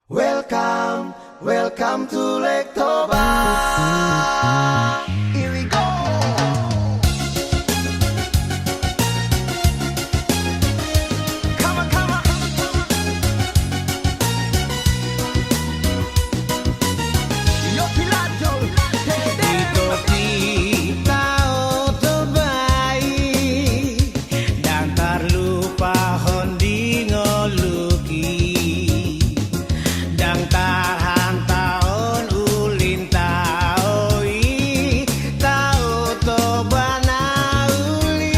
Welcome, welcome to Lake Toba. Here we go. Come on, come on. Yo Pilato, Ito tao terbaik dan terlupa hondi ngoluki dan tahan tahun ulin taoi tao to banauli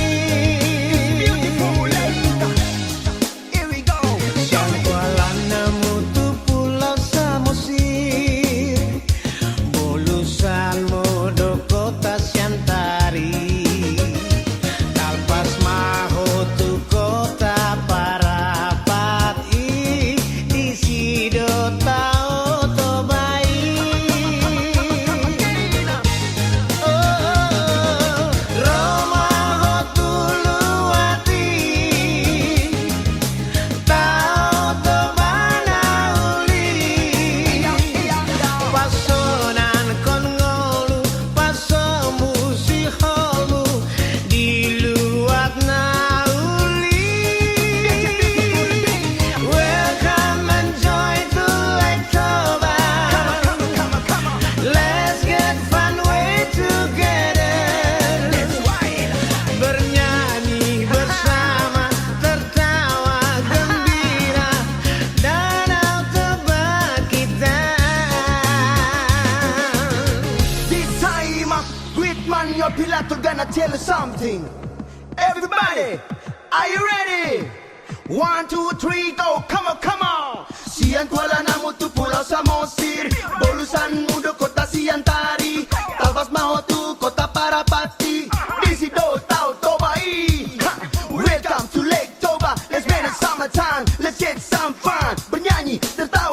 here we go. Siang kuala nemu tu pulau Samosir Bolusan modo kota Siantari Talpas maho tu kota Parapati Di sido tao to baik Roma ho tu luati Tao to banauli Pasonan kon ngolu paso musiholu diluat nauli Welcome and join to Lake Toba Let's get fun way together Bernyanyi bersama tertawa gembira Danau Toba kita This time, great man, your Pilato gonna tell you something. Everybody, are you ready? 1, 2, 3, go! Come on, come on! Sian Kuala Namu tu Pulau Samosir, Bolusan Mudo kota Siantari, Talpas Maho tu kota Parapati, di sido Tao Tobai. Welcome to Lake Toba. Let's make it summertime. Let's get some fun. Bernyanyi tertawa.